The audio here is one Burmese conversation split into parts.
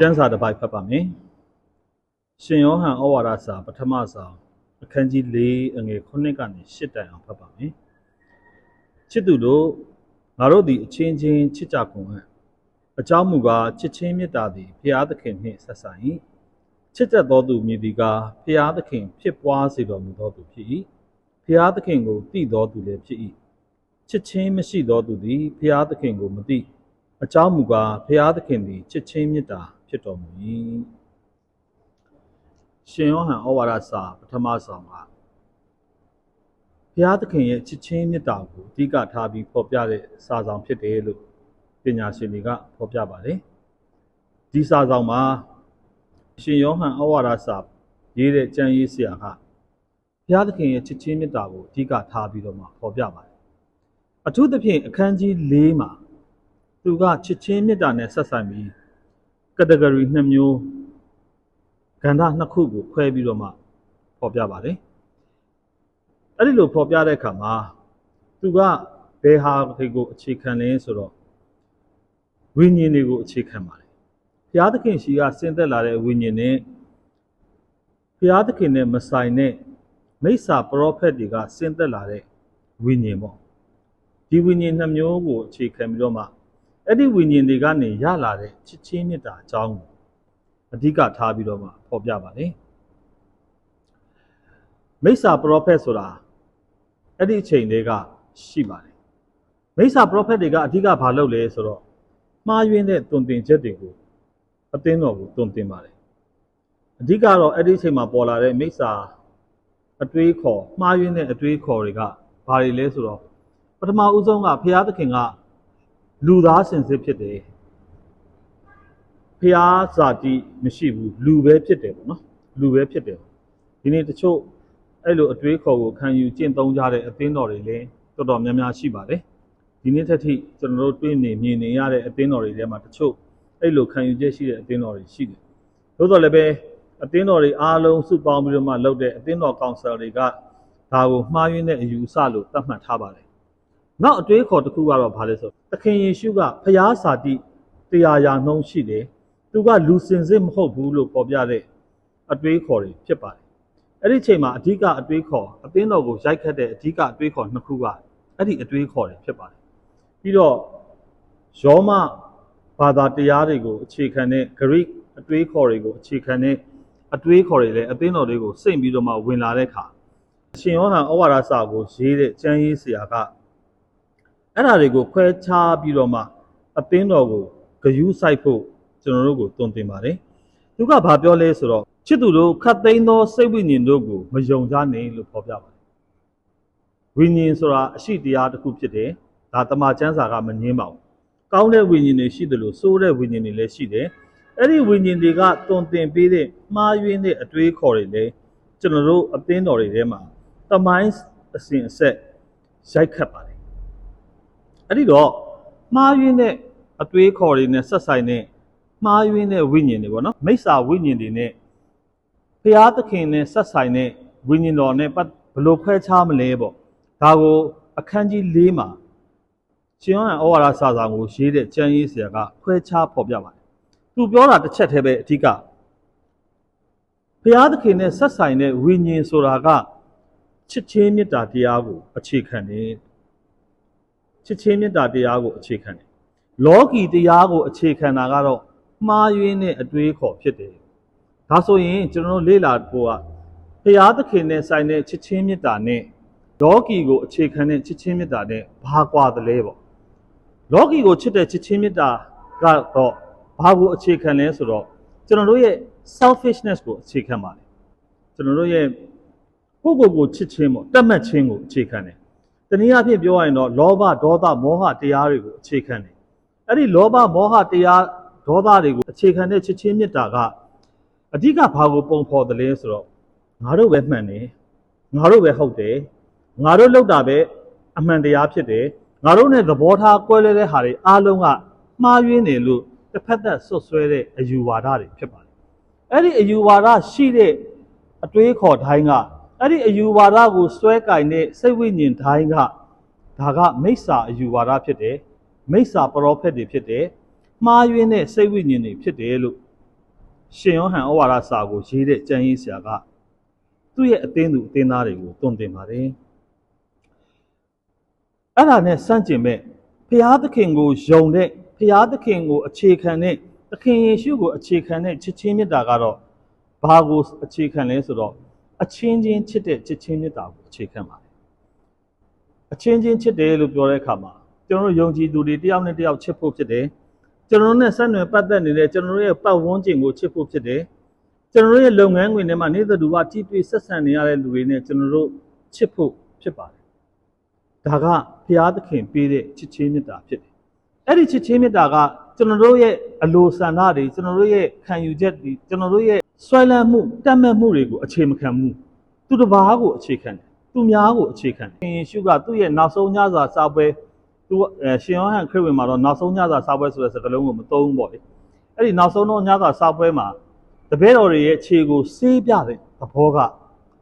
ကျမ်းစာတစ်ပိုက်ဖတ်ပါမယ်။ရှင်ယောဟန်ဩဝါဒစာပထမဆောင်အခန်းကြီး4အငယ်9ကနေ10တိုင်အောင်ဖတ်ပါမယ်။ချစ်သူတို့ငါတို့သည်အချင်းချင်းချစ်ကြကုန်ဟံ့။အကြောင်းမူကားချစ်ချင်းမေတ္တာသည်ဖျားသခင်နှင့်ဆက်ဆိုင်၏။ချစ်တတ်သောသူမည်သည်ကားဖျားသခင်ဖြစ်ပွားစေတော်မူသောသူဖြစ်၏။ဖျားသခင်ကိုသိသောသူလည်းဖြစ်၏။ချစ်ချင်းမရှိသောသူသည်ဖျားသခင်ကိုမသိ။အကြောင်းမူကားဖျားသခင်သည်ချစ်ချင်းမေတ္တာဖြစ်တော်မူ၏ရှင်ယောဟန်ဩဝါဒစာပထမဆောင်ကဘုရားသခင်ရဲ့ချစ်ချင်းမေတ္တာကိုအဓိကထားပြီးဖော်ပြတဲ့စာဆောင်ဖြစ်တယ်လို့ပညာရှင်တွေကဖော်ပြပါတယ်ဒီစာဆောင်မှာရှင်ယောဟန်ဩဝါဒစာရေးတဲ့ကျမ်းရေးဆရာကဘုရားသခင်ရဲ့ချစ်ချင်းမေတ္တာကိုအဓိကထားပြီးတော့မှဖော်ပြပါတယ်အထူးသဖြင့်အခန်းကြီး4မှာသူကချစ်ချင်းမေတ္တာနဲ့ဆက်ဆိုင်ပြီးcategory 2မျိုးကဏ္ဍ2ခုကိုခွဲပြီးတော့မှဖော်ပြပါတယ်အဲ့ဒီလိုဖော်ပြတဲ့အခါမှာသူကဘယ်ဟာတွေကိုအခြေခံလဲဆိုတော့ဝိညာဉ်တွေကိုအခြေခံပါတယ်ဘုရားသခင်ရှိကဆင်းသက်လာတဲ့ဝိညာဉ်နဲ့ဘုရားသခင်နဲ့မဆိုင်တဲ့မိစ္ဆာပရောဖက်တွေကဆင်းသက်လာတဲ့ဝိညာဉ်ပေါ့ဒီဝိညာဉ်2မျိုးကိုအခြေခံပြီးတော့မှအဲ့ဒီဝိညာဉ်တွေကနေရလာတဲ့ချစ်ချင်းမေတ္တာအကြောင်းကိုအဓိကထားပြီးတော့မှဖော်ပြပါတယ်မိစ္ဆာပရောဖက်ဆိုတာအဲ့ဒီအချိန်တွေကရှိပါတယ်မိစ္ဆာပရောဖက်တွေကအဓိကဘာလုပ်လဲဆိုတော့မှားယွင်းတဲ့တုန်တင်ချက်တွေကိုအသင်းတော်ကိုတုန်တင်ပါတယ်အဓိကတော့အဲ့ဒီအချိန်မှာပေါ်လာတဲ့မိစ္ဆာအတွေးခေါ်မှားယွင်းတဲ့အတွေးခေါ်တွေကဘာတွေလဲဆိုတော့ပထမဦးဆုံးကဘုရားသခင်ကလူသားစင်စစ်ဖြစ်တယ်ဖျားဇာတိမရှိဘူးလူပဲဖြစ်တယ်ပေါ့နော်လူပဲဖြစ်တယ်ဒီနေ့တချို့အဲ့လိုအတွေးခေါ်ကိုခံယူကျင့်သုံးကြတဲ့အသင်းတော်တွေလည်းတော်တော်များများရှိပါတယ်ဒီနေ့ထက်ထိကျွန်တော်တို့တွေ့နေမြင်နေရတဲ့အသင်းတော်တွေထဲမှာတချို့အဲ့လိုခံယူချက်ရှိတဲ့အသင်းတော်တွေရှိတယ်သို့တော်လည်းပဲအသင်းတော်တွေအားလုံးစုပေါင်းပြီးတော့မှလုပ်တဲ့အသင်းတော်ကောင်ဆယ်တွေကဒါကိုမှားယွင်းတဲ့အယူအဆလို့သတ်မှတ်ထားပါတယ်နောက်အတွေးခေါ်တစ်ခုကတော့ဘာလဲဆိုသခင်ယေရှုကဖျားဇာတိတရားရာနှုံးရှိတယ်သူကလူစင်စစ်မဟုတ်ဘူးလို့ပေါ်ပြတဲ့အတွေးခေါ်တွေဖြစ်ပါတယ်အဲ့ဒီချိန်မှာအဓိကအတွေးခေါ်အသင်းတော်ကိုရိုက်ခတ်တဲ့အဓိကအတွေးခေါ်နှစ်ခုကအဲ့ဒီအတွေးခေါ်တွေဖြစ်ပါတယ်ပြီးတော့ယောမဘာသာတရားတွေကိုအခြေခံတဲ့ Greek အတွေးခေါ်တွေကိုအခြေခံတဲ့အတွေးခေါ်တွေလည်းအသင်းတော်တွေကိုစိတ်ပြီးတော့မှဝင်လာတဲ့အခါရှင်ယောဟန်ဩဝါဒစာကိုရေးတဲ့ကျမ်းရေးဆရာကအဲ့ဒါတွေကိုခွဲခြားပြီးတော့မှအသင်းတော်ကိုဂရုစိုက်ဖို့ကျွန်တော်တို့ကိုတွင်တင်ပါတယ်သူကဘာပြောလဲဆိုတော့ချစ်သူတို့ခတ်သိမ်းသောစိတ်ဝိညာဉ်တို့ကိုမယုံကြနဲ့လို့ဖော်ပြပါတယ်ဝိညာဉ်ဆိုတာအရှိတရားတစ်ခုဖြစ်တယ်ဒါတမန်ကျမ်းစာကမငြင်းပါဘူးကောင်းတဲ့ဝိညာဉ်တွေရှိတယ်လို့ဆိုးတဲ့ဝိညာဉ်တွေလည်းရှိတယ်အဲ့ဒီဝိညာဉ်တွေကတွင်တင်ပေးတဲ့မှားယွင်းတဲ့အတွေးခေါ်တွေလည်းကျွန်တော်တို့အသင်းတော်တွေထဲမှာတမိုင်းအစဉ်အဆက်ရိုက်ခတ်ပါတယ်အဲ့ဒီတော့မှားယွင်းတဲ့အတွေးခေါ်တွေနဲ့ဆက်ဆိုင်တဲ့မှားယွင်းတဲ့ဝိညာဉ်တွေပေါ့နော်မိစ္ဆာဝိညာဉ်တွေနဲ့ဘုရားသခင်နဲ့ဆက်ဆိုင်တဲ့ဝိညာဉ်တော်နဲ့ဘယ်လိုခွဲခြားမလဲပေါ့ဒါကိုအခန်းကြီး4မှာရှင်ယောဟန်ဩဝါဒစာဆောင်ကိုရေးတဲ့ကျမ်းရေးဆရာကခွဲခြားဖော်ပြပါတယ်သူပြောတာတစ်ချက်တည်းပဲအဓိကဘုရားသခင်နဲ့ဆက်ဆိုင်တဲ့ဝိညာဉ်ဆိုတာကချစ်ချင်းမေတ္တာတရားကိုအခြေခံတယ်ချစ်ချင်းမေတ္တာတရားကိုအခြေခံတယ်လောကီတရားကိုအခြေခံတာကတော့မှားယွင်းတဲ့အတွေးခေါ်ဖြစ်တယ်ဒါဆိုရင်ကျွန်တော်တို့လေ့လာဖို့ကဘုရားသခင်နဲ့ဆိုင်တဲ့ချစ်ချင်းမေတ္တာနဲ့လောကီကိုအခြေခံတဲ့ချစ်ချင်းမေတ္တာနဲ့ဘာကွာသလဲပေါ့လောကီကိုချစ်တဲ့ချစ်ချင်းမေတ္တာကတော့ဘာကိုအခြေခံလဲဆိုတော့ကျွန်တော်တို့ရဲ့ selfishness ကိုအခြေခံပါတယ်ကျွန်တော်တို့ရဲ့ကိုယ့်ကိုယ်ချစ်ခြင်းပေါ့တတ်မှတ်ခြင်းကိုအခြေခံတယ်တနည်းအားဖြင့်ပြောရရင်တော့လောဘဒေါသမောဟတရားတွေကိုအခြေခံတယ်အဲ့ဒီလောဘမောဟတရားဒေါသတွေကိုအခြေခံတဲ့ချစ်ချင်းမေတ္တာကအဓိကဘာကိုပုံဖော်တယ်လဲဆိုတော့ငါတို့ပဲမှန်တယ်ငါတို့ပဲဟုတ်တယ်ငါတို့လောက်တာပဲအမှန်တရားဖြစ်တယ်ငါတို့နဲ့သဘောထားကွဲလွဲတဲ့ဟာတွေအားလုံးကမှားယွင်းတယ်လို့တစ်ဖက်သက်ဆွဆွဲတဲ့အယူဝါဒတွေဖြစ်ပါတယ်အဲ့ဒီအယူဝါဒရှိတဲ့အတွေးခေါ်တိုင်းကအဲ့ဒီအယူဝါဒကိုစွဲကင်တဲ့စိတ်ဝိညာဉ်တိုင်းကဒါကမိစ္ဆာအယူဝါဒဖြစ်တယ်မိစ္ဆာပရောဖက်တွေဖြစ်တယ်မှားယွင်းတဲ့စိတ်ဝိညာဉ်တွေဖြစ်တယ်လို့ ရှင်ယောဟန်ဩဝါဒစာကိုရေးတဲ့ကျမ်းရေးဆရာကသူ့ရဲ့အသင်းသူအသင်းသားတွေကိုတွင်တင်ပါတယ်အဲ့ဒါနဲ့စန့်ကျင်မဲ့ဖျားသခင်ကိုယုံတဲ့ဖျားသခင်ကိုအခြေခံတဲ့သခင်ယေရှုကိုအခြေခံတဲ့ချစ်ချင်းမေတ္တာကတော့ဘာကိုအခြေခံလဲဆိုတော့အချင်းချင်းချစ်တဲ့ချစ်ချင်းမေတ္တာကိုအခြေခံပါတယ်အချင်းချင်းချစ်တယ်လို့ပြောတဲ့အခါမှာကျွန်တော်တို့ယုံကြည်သူတွေတယောက်နဲ့တယောက်ချစ်ဖို့ဖြစ်တယ်ကျွန်တော်တို့နဲ့ဆက်နွယ်ပတ်သက်နေတဲ့ကျွန်တော်တို့ရဲ့ပတ်ဝန်းကျင်ကိုချစ်ဖို့ဖြစ်တယ်ကျွန်တော်တို့ရဲ့လုပ်ငန်းခွင်ထဲမှာနေတဲ့သူကကြည်တွေ့ဆက်ဆံနေရတဲ့လူတွေနဲ့ကျွန်တော်တို့ချစ်ဖို့ဖြစ်ပါတယ်ဒါကဘုရားသခင်ပေးတဲ့ချစ်ချင်းမေတ္တာဖြစ်တယ်အဲ့ဒီချစ်ချင်းမေတ္တာကကျွန်တော်တို့ရဲ့အလိုဆန္ဒတွေကျွန်တော်တို့ရဲ့ခံယူချက်တွေကျွန်တော်တို့ရဲ့ဆွဲလန်းမှုတတ်မှတ်မှုတွေကိုအခြေမခံဘူးသူတစ်ပါးကိုအခြေခံတယ်သူများကိုအခြေခံတယ်ယေရှုကသူ့ရဲ့နောက်ဆုံးညစာစာပွဲသူရှင်ယောဟန်ခရစ်ဝင်မှာတော့နောက်ဆုံးညစာစာပွဲဆိုတဲ့စကားလုံးကိုမသုံးဘူးပေါ့လေအဲ့ဒီနောက်ဆုံးတော့ညစာစာပွဲမှာတပည့်တော်တွေရဲ့ခြေကိုဆေးပြတဲ့သဘောက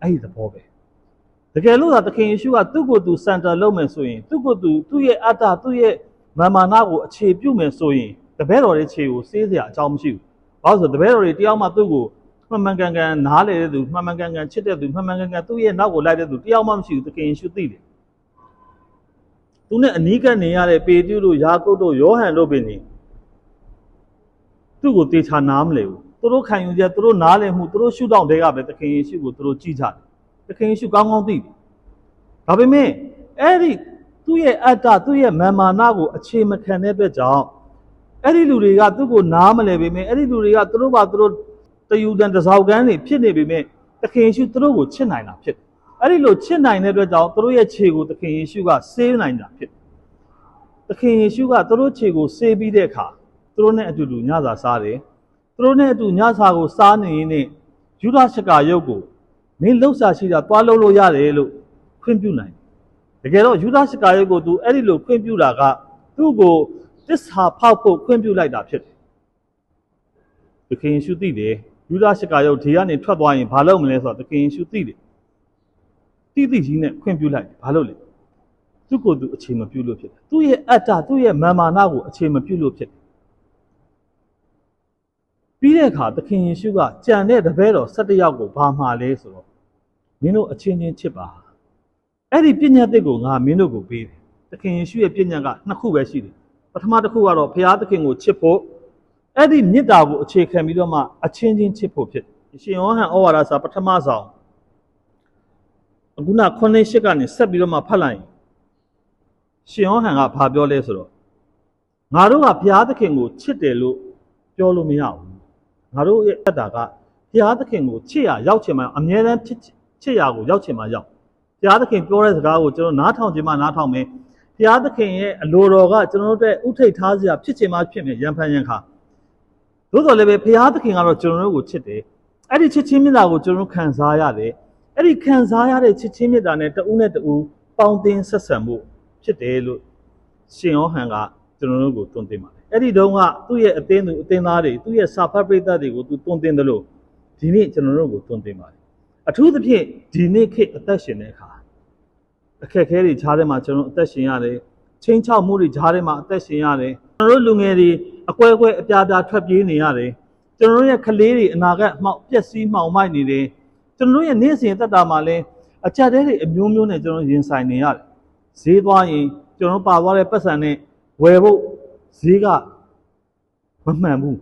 အဲ့ဒီသဘောပဲတကယ်လို့သာသခင်ယေရှုကသူ့ကိုယ်သူစင်တာလုပ်မယ်ဆိုရင်သူ့ကိုယ်သူ့ရဲ့အတ္တသူ့ရဲ့မာနကိုအခြေပြုမယ်ဆိုရင်တပည့်တော်ရဲ့ခြေကိုဆေးစရာအကြောင်းမရှိဘူးဘာလို့ဆိုတပည့်တော်တွေတယောက်မှသူ့ကိုမှန်ကန်ကန်နားလေတဲ့သူမှန်ကန်ကန်ချစ်တဲ့သူမှန်ကန်ကန်သူ့ရဲ့နောက်ကိုလိုက်တဲ့သူတယောက်မှမရှိဘူးသခင်ယေရှုသိတယ်သူနဲ့အနီးကပ်နေရတဲ့ပေတရုတို့ယာကုပ်တို့ယောဟန်တို့ပင်နေသူ့ကိုတေချာနားမလဲဘူးသူတို့ခံယူချက်သူတို့နားလည်မှုသူတို့ရှုထောင့်တွေကပဲသခင်ယေရှုကိုသူတို့ကြည့်ကြတယ်သခင်ယေရှုကောင်းကောင်းသိတယ်ဒါပေမဲ့အဲ့ဒီသူ့ရဲ့အတ္တသူ့ရဲ့မာနကိုအခြေမခံတဲ့အတွက်ကြောင့်အဲ့ဒီလူတွေကသူ့ကိုနားမလဲပေမဲ့အဲ့ဒီလူတွေကသူတို့ဘာသူတို့တယူတန်တစောက်ကန်းတွေဖြစ်နေပေမဲ့သခင်ယေရှုသူတို့ကိုချစ်နိုင်တာဖြစ်တယ်အဲ့ဒီလိုချစ်နိုင်တဲ့အတွက်ကြောင့်သူတို့ရဲ့ခြေကိုသခင်ယေရှုကဆေးနိုင်တာဖြစ်တယ်သခင်ယေရှုကသူတို့ခြေကိုဆေးပြီးတဲ့အခါသူတို့နဲ့အတူတူညစာစားတယ်သူတို့နဲ့အတူညစာကိုစားနေရင်းနဲ့ယူဒရှကာရုပ်ကိုမင်းလှုပ်ရှားရှိတာတွားလို့လို့ရတယ်လို့ခွင့်ပြုနိုင်တယ်တကယ်တော့ယူဒရှကာရုပ်ကိုသူအဲ့ဒီလိုခွင့်ပြုတာကသူ့ကိုသစ္စာဖောက်ဖို့ခွင့်ပြုလိုက်တာဖြစ်တယ်သခင်ယေရှုသိတယ်ယူဒရှကာရုပ်ဒီကနေထွက်သွားရင်ဘာလုပ်မလဲဆိုတော့သခင်ယေရှုသိတယ်တိကြီးနဲ့ခွင့်ပြုလိုက်ဘာလို့လဲသူ့ကိုယ်သူအခြေမပြုလို့ဖြစ်တယ်သူ့ရဲ့အတ္တသူ့ရဲ့မာနကိုအခြေမပြုလို့ဖြစ်တယ်ပြီးတဲ့အခါသခင်ယေရှုကကြံတဲ့တပည့်တော်17ယောက်ကိုဘာမှာလဲဆိုတော့မင်းတို့အချင်းချင်းချစ်ပါအဲ့ဒီပညာသစ်ကိုငါမင်းတို့ကိုပေးတယ်သခင်ယေရှုရဲ့ပညာကနှစ်ခုပဲရှိတယ်ပထမတစ်ခုကတော့ဘုရားသခင်ကိုချစ်ဖို့အဲ့ဒီမေတ္တာကိုအခြေခံပြီးတော့မှအချင်းချင်းချစ်ဖို့ဖြစ်တယ်ရှင်ယောဟန်ဩဝါဒစာပထမဆောင်အခုန9:8ကနေဆက်ပြီးတော့မှဖတ်လိုက်ရင်ရှင်ယောဟန်ကဘာပြောလဲဆိုတော့ငါတို့ကဘုရားသခင်ကိုချစ်တယ်လို့ပြောလို့မရဘူးငါတို့ရဲ့အတ္တကဘုရားသခင်ကိုချစ်ရရောက်ချင်မှအမြဲတမ်းချစ်ရကိုရောက်ချင်မှရောက်ဘုရားသခင်ပြောတဲ့စကားကိုကျွန်တော်နားထောင်ချင်မှနားထောင်မယ်ဘုရားသခင်ရဲ့အလိုတော်ကကျွန်တော်တို့ဥထိတ်ထားစရာဖြစ်ချင်မှဖြစ်မယ်ရံဖန်ရံခါသို့တော်လည်းပဲဘုရားသခင်ကတော့ကျွန်တော်တို့ကိုချစ်တယ်အဲ့ဒီချစ်ချင်းမြတ်တာကိုကျွန်တော်တို့ခံစားရတယ်အဲ့ဒီခံစားရတဲ့ချစ်ချင်းမြတ်တာနဲ့တဦးနဲ့တဦးပေါင်းသင်းဆက်ဆံမှုဖြစ်တယ်လို့ရှင်ယောဟန်ကကျွန်တော်တို့ကိုတွင်တင်ပါတယ်အဲ့ဒီတုန်းကသူ့ရဲ့အသင်းသူအသင်းသားတွေသူ့ရဲ့စာဖတ်ပရိသတ်တွေကိုသူတွင်တင်တယ်လို့ဒီနေ့ကျွန်တော်တို့ကိုတွင်တင်ပါတယ်အထူးသဖြင့်ဒီနေ့ခေတ်အသက်ရှင်တဲ့အခါအခက်အခဲတွေခြားထဲမှာကျွန်တော်အသက်ရှင်ရတယ်ချင်းချောက်မှုတွေခြားထဲမှာအသက်ရှင်ရတယ်ကျွန်တော်တို့လူငယ်တွေအကွဲကွဲအပြားပြားထွက်ပြေးနေရတယ်ကျွန်တော်တို့ရဲ့ကလေးတွေအနာဂတ်မှောက်ပျက်စီးမှောင်မိုက်နေတယ်ကျွန်တော်တို့ရဲ့နေ့စဉ်သက်တာမှာလည်းအကြက်တဲတွေအမျိုးမျိုးနဲ့ကျွန်တော်ရင်ဆိုင်နေရတယ်ဈေးသွားရင်ကျွန်တော်ပါသွားတဲ့ပတ်စံနဲ့ဝယ်ဖို့ဈေးကမမှန်ဘူး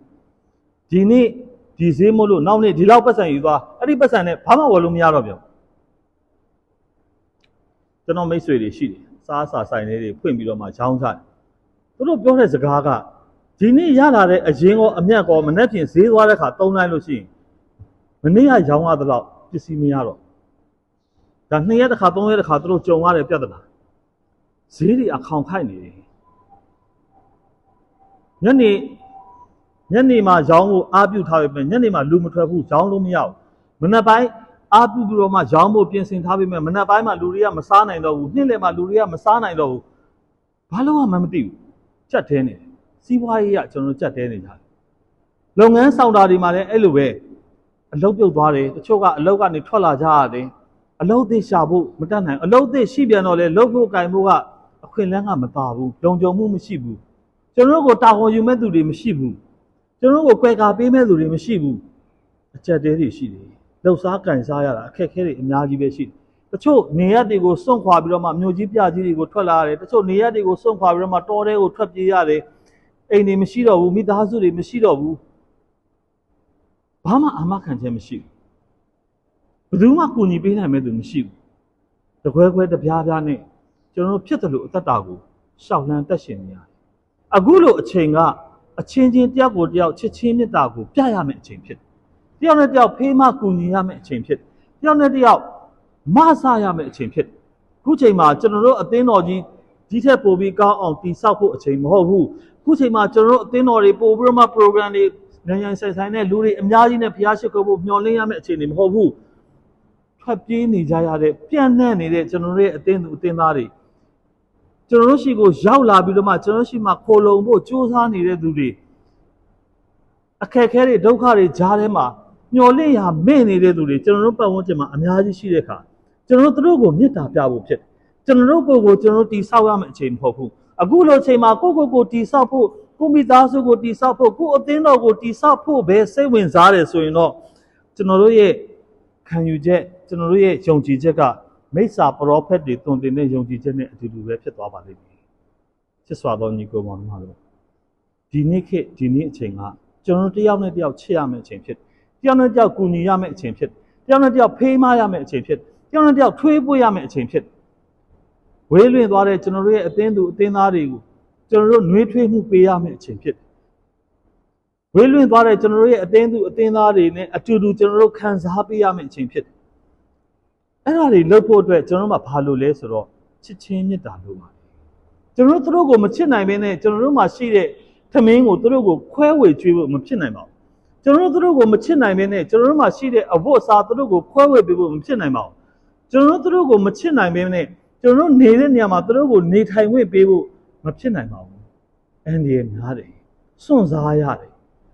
ဒီနေ့ဒီဈေးမို့လို့နောက်နေ့ဒီလောက်ပတ်စံယူသွားအဲ့ဒီပတ်စံနဲ့ဘာမှဝယ်လို့မရတော့ပြန်ကျွန်တော်မိတ်ဆွေတွေရှိတယ်စားစာဆိုင်လေးတွေဖွင့်ပြီးတော့မှရောင်းချတယ်သူတို့ပြောတဲ့စကားကဒီနေ့ရလာတဲ့အရင်ကောအမြတ်ကောမနေ့ပြင်ဈေးသွားတဲ့ခါသုံးလိုက်လို့ရှိရင်မနေ့ကရောင်းရတဲ့လောက်ပစ္စည်းမရတော့ဒါ2ရက်တစ်ခါ3ရက်တစ်ခါသူတို့ကြုံရတဲ့ပြဿနာဈေးတွေအခေါင်ခိုက်နေတယ်ညနေမှာရောင်းဖို့အားပြုထားပေမဲ့ညနေမှာလူမထွက်ဘူးရောင်းလို့မရဘူးမနက်ပိုင်းအားပြုပြီးတော့မှရောင်းဖို့ပြင်ဆင်ထားပေမဲ့မနက်ပိုင်းမှာလူတွေကမစားနိုင်တော့ဘူးနေ့လယ်မှာလူတွေကမစားနိုင်တော့ဘူးဘာလို့မှမသိဘူးကြက်တဲနေတယ်စီးပွားရေးကကျွန်တော်ကြက်တဲနေကြတယ်လုပ်ငန်းဆောင်တာတွေမှာလည်းအဲ့လိုပဲအလုပ်ပြုတ်သွားတယ်တချို့ကအလုပ်ကနေထွက်လာကြရတယ်အလုပ်သိရှာဖို့မတတ်နိုင်အလုပ်သိရှိပြန်တော့လေလုပ်ဖို့ကင်ဖို့ကအခွင့်အလမ်းကမသာဘူးလုံခြုံမှုမရှိဘူးကျွန်တော်တို့ကိုတာဝန်ယူမဲ့သူတွေမရှိဘူးကျွန်တော်တို့ကိုကွယ်ကာပေးမဲ့သူတွေမရှိဘူး အချက်သေးတွေရှိတယ်လှုပ်ရှားကန်စားရတာအခက်အခဲတွေအများကြီးပဲရှိတယ်တချို့နေရက်တွေကိုစွန့်ခွာပြီးတော့မှမြို့ကြီးပြကြီးတွေကိုထွက်လာရတယ်တချို့နေရက်တွေကိုစွန့်ခွာပြီးတော့မှတောထဲကိုထွက်ပြေးရတယ်အိမ်တွေမရှိတော့ဘူးမိသားစုတွေမရှိတော့ဘူးဘာမှအာမခံချက်မရှိဘူးဘယ်သူမှကူညီပေးနိုင်မဲ့သူမရှိဘူးတခွဲခွဲတပြားပြားနဲ့ကျွန်တော်တို့ဖြစ်တယ်လို့အသက်တာကိုရှောက်လန်းတက်ရှင်နေရတယ်အခုလိုအချိန်ကအချင်းချင်းတယောက်ကိုတယောက်ချစ်ချင်းမြတ်တာကိုပြရမယ့်အချိန်ဖြစ်တယောက်နဲ့တယောက်ဖေးမကူညီရမယ့်အချိန်ဖြစ်တယောက်နဲ့တယောက်မဆရမယ့်အချိန်ဖြစ်ခုချိန်မှာကျွန်တော်တို့အသင်းတော်ကြီးဒီထက်ပိုပြီးကောင်းအောင်တည်ဆောက်ဖို့အချိန်မဟုတ်ဘူးခုချိန်မှာကျွန်တော်တို့အသင်းတော်တွေပို့ပြီးတော့မှ program တွေနိုင်ငံဆိုင်တဲ့လူတွေအများကြီးနဲ့ဖျားရှိခိုးဖို့မျှော်လင့်ရမယ့်အချိန်တွေမဟုတ်ဘူးထွက်ပြေးနေကြရတဲ့ပြန့်နှံ့နေတဲ့ကျွန်တော်တို့ရဲ့အသင်းသူအသင်းသားတွေကျွန်တော်တို့ရှိကိုရောက်လာပြီးတော့မှကျွန်တော်ရှိမှခိုလုံဖို့ကြိုးစားနေတဲ့သူတွေအခက်အခဲတွေဒုက္ခတွေကြားထဲမှာမျော်လင့်ရာမဲ့နေတဲ့သူတွေကျွန်တော်တို့ပတ်ဝန်းကျင်မှာအများကြီးရှိတဲ့အခါကျွန်တော်တို့ကိုမေတ္တာပြဖို့ဖြစ်ကျွန်တော်တို့ကိုကျွန်တော်တို့တည်ဆောက်ရမယ့်အချိန်မဟုတ်ဘူးအခုလိုအချိန်မှာကိုတည်ဆောက်ဖို့ကိုမိသားစုကိုတည်ဆောက်ဖို့ကိုအသင်းတော်ကိုတည်ဆောက်ဖို့ပဲစိတ်ဝင်စားတယ်ဆိုရင်တော့ကျွန်တော်တို့ရဲ့ခံယူချက်ကျွန်တော်တို့ရဲ့ယုံကြည်ချက်ကမိစ္ဆာပရောဖက်တွေတုံတင်တဲ့ယုံကြည်ချက်နဲ့အတူတူပဲဖြစ်သွားပါလိမ့်မယ်ချစ်စွာသောညီကိုမောင်နှမတို့ဒီနေ့ခေတ်ဒီနေ့အချိန်ကကျွန်တော်တို့တယောက်နဲ့တယောက်ချစ်ရမယ့်အချိန်ဖြစ်တယောက်နဲ့တယောက်ကူညီရမယ့်အချိန်ဖြစ်တယောက်နဲ့တယောက်ဖေးမရမယ့်အချိန်ဖြစ်တယောက်နဲ့တယောက်ထွေးပွေးရမယ့်အချိန်ဖြစ်ဝေးလွင့်သွားတဲ့ကျွန်တော်တို့ရဲ့အသင်းသူအသင်းသားတွေကိုကျွန်တော်တို့နှွေးထွေးမှုပေးရမယ့်အချိန်ဖြစ်ဝေးလွင့်သွားတဲ့ကျွန်တော်တို့ရဲ့အသင်းသူအသင်းသားတွေနဲ့အတူတူကျွန်တော်တို့ခံစားပေးရမယ့်အချိန်ဖြစ်အဲ့ဒါတွေလုပ်ဖို့အတွက်ကျွန်တော်တို့မှာဘာလို့လဲဆိုတော့ချစ်ချင်းမေတ္တာလို့ပါကျွန်တော်တို့ကိုမချစ်နိုင်ဘဲနဲ့ကျွန်တော်တို့မှာရှိတဲ့သမင်းကိုသူတို့ကိုခွဲဝေကျွေးဖို့မဖြစ်နိုင်ပါဘူးကျွန်တော်တို့ကိုမချစ်နိုင်ဘဲနဲ့ကျွန်တော်တို့မှာရှိတဲ့အဖို့အစားသူတို့ကိုခွဲဝေပေးဖို့မဖြစ်နိုင်ပါဘူးကျွန်တော်တို့ကိုမချစ်နိုင်ဘဲနဲ့ကျွန်တော်တို့နေတဲ့နေရာမှာသူတို့ကိုနေထိုင်ခွင့်ပေးဖို့မဖြစ်နိုင်ပါဘူးအန်ဒီရဲ့များတယ်စွန့်စားရတယ်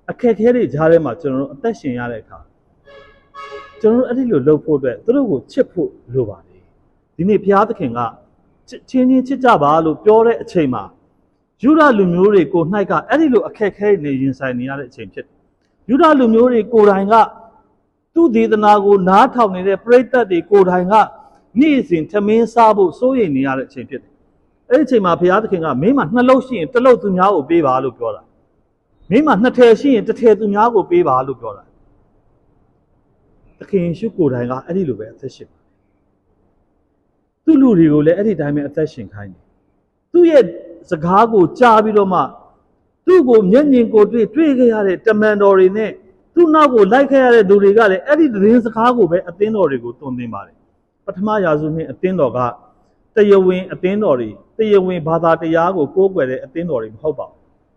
အခက်အခဲတွေကြားထဲမှာကျွန်တော်တို့အသက်ရှင်ရတဲ့အခါကျွန်တော်တို့အဲ့ဒီလိုလုပ်ဖို့အတွက်သူတို့ကိုချစ်ဖို့လိုပါတယ်ဒီနေ့ဘုရားသခင်ကချင်းချင်းချစ်ကြပါလို့ပြောတဲ့အချိန်မှာယူဒလူမျိုးတွေကို၌ကအဲ့ဒီလိုအခက်အခဲတွေရင်ဆိုင်နေရတဲ့အချိန်ဖြစ်ယူဒလူမျိုးတွေကိုယ်တိုင်ကသူ့ဒေသနာကိုနားထောင်နေတဲ့ပရိသတ်တွေကိုယ်တိုင်ကနေ့စဉ်ထမင်းစားဖို့စိုးရိမ်နေရတဲ့အချိန်ဖြစ်တယ်အဲ့ဒီအချိန်မှာဘုရားသခင်ကမင်းမှာ2လုံးရှိရင်1လုံးသူများကိုပေးပါလို့ပြောတာမင်းမှာ2ထည်ရှိရင်1ထည်သူများကိုပေးပါလို့ပြောတာသခင်ယေရှုကိုယ်တိုင်ကအဲ့ဒီလိုပဲအသက်ရှင်သူ့လူတွေကိုလည်းအဲ့ဒီတိုင်းပဲအသက်ရှင်ခိုင်းတယ်သူ့ရဲ့စကားကိုကြားပြီးတော့မှသူ့ကိုမျက်မြင်ကိုတွေ့ခဲ့ရတဲ့တမန်တော်တွေနဲ့သူ့နောက်ကိုလိုက်ခဲ့ရတဲ့လူတွေကလည်းအဲ့ဒီသတင်းစကားကိုပဲအသင်းတော်တွေကိုတုံသင်ပါတယ်ပထမရာစုနှစ်အသင်းတော်ကတရားဝင်အသင်းတော်တွေတရားဝင်ဘာသာတရားကိုကိုးကွယ်တဲ့အသင်းတော်တွေမဟုတ်ပါဘူး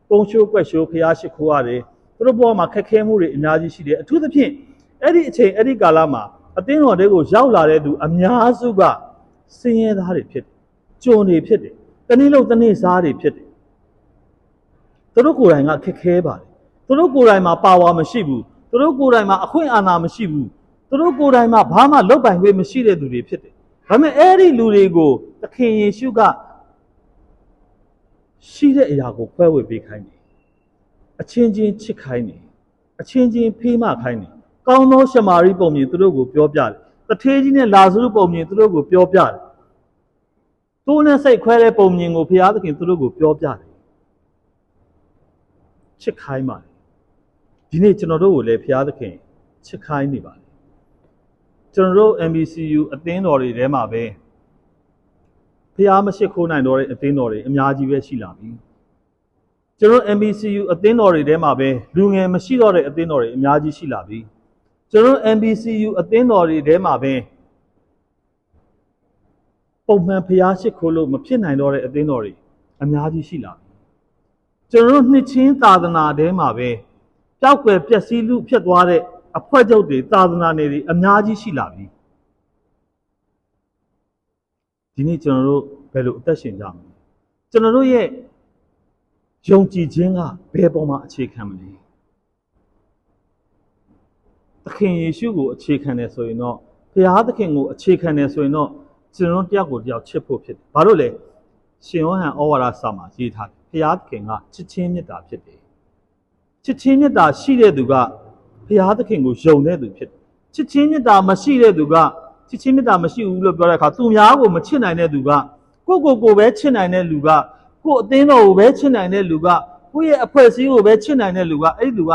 ပုံရှိုးကွက်ရှိုးဖျားရှိခိုးရတယ်သူတို့ဘဝမှာခက်ခဲမှုတွေအများကြီးရှိတယ်အထူးသဖြင့်အဲ့ဒီအချိန်အဲ့ဒီကာလမှာအသင်းတော်တွေကိုရောက်လာတဲ့သူအများစုကဆင်းရဲသားတွေဖြစ်တယ်ကြုံတွေဖြစ်တယ်တနည်းလို့တနည်းစားတွေဖြစ်တယ်သူတို့ကိုယ်တိုင်ကခက်ခဲပါတယ်သူတို့ကိုယ်တိုင်မှာပါဝါမရှိဘူးသူတို့ကိုယ်တိုင်မှာအခွင့်အာဏာမရှိဘူးသူတို့ကိုယ်တိုင်မှာဘာမှလုပ်ပိုင်ခွင့်မရှိတဲ့သူတွေဖြစ်တယ်ဒါပေမဲ့အဲ့ဒီလူတွေကိုသခင်ယေရှုကရှိတဲ့အရာကိုခွဲဝေပေးခိုင်းတယ်အချင်းချင်းချစ်ခိုင်းတယ်အချင်းချင်းဖေးမခိုင်းတယ်ကောင်းသောရှမာရိပုံမြင်သူတို့ကိုပြောပြတယ်တထေးကြီးနဲ့လာဇရုပုံမြင်သူတို့ကိုပြောပြတယ်တိုးနဲ့စိတ်ခွဲတဲ့ပုံမြင်ကိုဘုရားသခင်သူတို့ကိုပြောပြတယ်ချစ်ခိုင်းပါတယ်ဒီနေ့ကျွန်တော်တို့ကိုလည်းဘုရားသခင်ချစ်ခိုင်းနေပါတယ်ကျွန်တော်တို့ MBCU အသင်းတော်တွေထဲမှာပဲဘုရားမရှိခိုးနိုင်တော့တဲ့အသင်းတော်တွေအများကြီးပဲရှိလာပြီကျွန်တော် MBCU အသင်းတော်တွေထဲမှာပဲလူငယ်မရှိတော့တဲ့အသင်းတော်တွေအများကြီးရှိလာပြီကျွန်တော် MBCU အသင်းတော်တွေထဲမှာပဲပုံမှန်ဘုရားရှိခိုးလို့မဖြစ်နိုင်တော့တဲ့အသင်းတော်တွေအများကြီးရှိလာပြီကျွန်တော်တို့နှစ်ချင်းသာသနာထဲမှာပဲကြောက်ွယ်ပျက်စီးလူဖြစ်သွားတဲ့အဖွဲ့ချုပ်တွေသာသနာနယ်တွေအများကြီးရှိလာပြီဒီနေ့ကျွန်တော်တို့ဘယ်လိုအသက်ရှင်ကြမလဲကျွန်တော်တို့ရဲ့ယုံကြည်ခြင်းကဘယ်ပေါ်မှာအခြေခံမလဲသခင်ယေရှုကိုအခြေခံတယ်ဆိုရင်တော့ဘုရားသခင်ကိုအခြေခံတယ်ဆိုရင်တော့ကျွန်တော်တယောက်ကိုတယောက်ချစ်ဖို့ဖြစ်တယ်ဘာလို့လဲရှင်ယောဟန်ဩဝါဒစာမှာရေးထားတယ်ဘုရားသခင်ကချစ်ချင်းမေတ္တာဖြစ်တယ်ချစ်ချင်းမေတ္တာရှိတဲ့သူက ဘုရားသခင်ကိုယုံတဲ့သူဖြစ်တယ်ချစ်ချင်းမေတ္တာမရှိတဲ့သူကချစ်ချင်းမေတ္တာမရှိဘူးလို့ပြောတဲ့အခါသူများကိုမချစ်နိုင်တဲ့သူကကိုပဲချစ်နိုင်တဲ့လူကကိုအသင်းတော်ကိုပဲချစ်နိုင်တဲ့လူကကိုရဲ့အဖွဲ့အစည်းကိုပဲချစ်နိုင်တဲ့လူကအဲ့ဒီလူက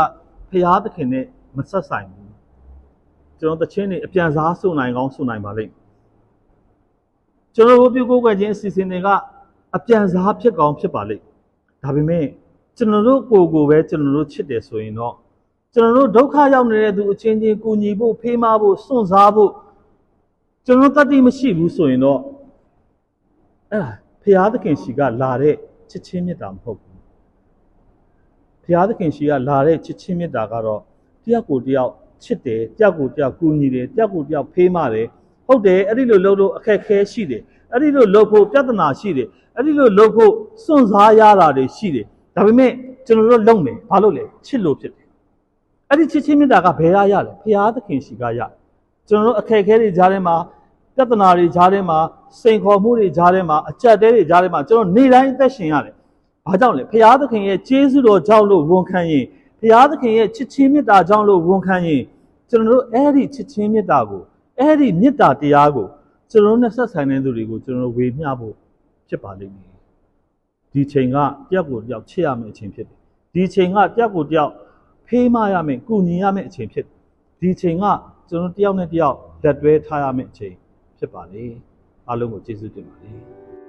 ဘုရားသခင်နဲ့မဆက်ဆိုင်ဘူးကျွန်တော်တခြင်းတွေအပြန်စားဆိုနိုင်ကောင်းဆိုနိုင်ပါလိမ့်ကျွန်တော်တို့ပြုကိုးကွယ်ခြင်းအစီအစဉ်တွေကအပြန်စားဖြစ်ကောင်းဖြစ်ပါလိမ့်ဒါပေမဲ့ကျွန်တော်တို့ကိုပဲကျွန်တော်တို့ချစ်တယ်ဆိုရင်တော့ကျွန်တော်တို့ဒုက္ခရောက်နေတဲ့သူအချင်းချင်းကူညီဖို့ဖေးမဖို့စွန့်စားဖို့ကျွန်တော်တတ်သိမရှိဘူးဆိုရင်တော့အဲ့ဒါဘုရားသခင်ရှိကလာတဲ့ချစ်ချင်းမေတ္တာမဟုတ်ဘူးဘုရားသခင်ရှိကလာတဲ့ချစ်ချင်းမေတ္တာကတော့တယောက်ကိုတယောက်ချစ်တယ်တယောက်ကိုတယောက်ကူညီတယ်တယောက်ကိုတယောက်ဖေးမတယ်ဟုတ်တယ်အဲ့ဒီလိုလုပ်လို့အခက်ခဲရှိတယ်အဲ့ဒီလိုလုပ်ဖို့ပြဿနာရှိတယ်အဲ့ဒီလိုလုပ်ဖို့စွန့်စားရတာတွေရှိတယ်ဒါပေမဲ့ကျွန်တော်တို့လုပ်မယ်ဘာလို့လဲချစ်လို့ဖြစ်တယ်အဲ့ဒီချစ်ချင်းမေတ္တာကဘယ်ရရလဲဘုရားသခင်ရှိကရကျွန်တော်တို့အခက်ခဲတွေကြားထဲမှာပြဿနာတွေကြားထဲမှာစိန်ခေါ်မှုတွေကြားထဲမှာအကြက်တဲတွေကြားထဲမှာကျွန်တော်နေ့တိုင်းအသက်ရှင်ရတယ်ဘာကြောင့်လဲဘုရားသခင်ရဲ့ကျေးဇူးတော်ကြောင့်လို့ဝန်ခံရင်ဘုရားသခင်ရဲ့ချစ်ချင်းမေတ္တာကြောင့်လို့ဝန်ခံရင်ကျွန်တော်တို့အဲ့ဒီချစ်ချင်းမေတ္တာကိုအဲ့ဒီမေတ္တာတရားကိုကျွန်တော်တို့နဲ့ဆက်ဆိုင်တဲ့သူတွေကိုကျွန်တော်တို့ဝေမျှဖို့ဖြစ်ပါလိမ့်မယ်ဒီချိန်ကတယောက်ကိုတယောက်ချစ်ရမယ့်အချိန်ဖြစ်တယ်ဒီချိန်ကတယောက်ကိုတယောက်ဖေးမရမယ်ကူညီရမယ့်အချိန်ဖြစ်တယ်ဒီချိန်ကကျွန်တော်တယောက်နဲ့တယောက်လက်တွဲထားရမယ့်အချိန်ဖြစ်ပါလေအားလုံးကိုကျေးဇူးတင်ပါတယ်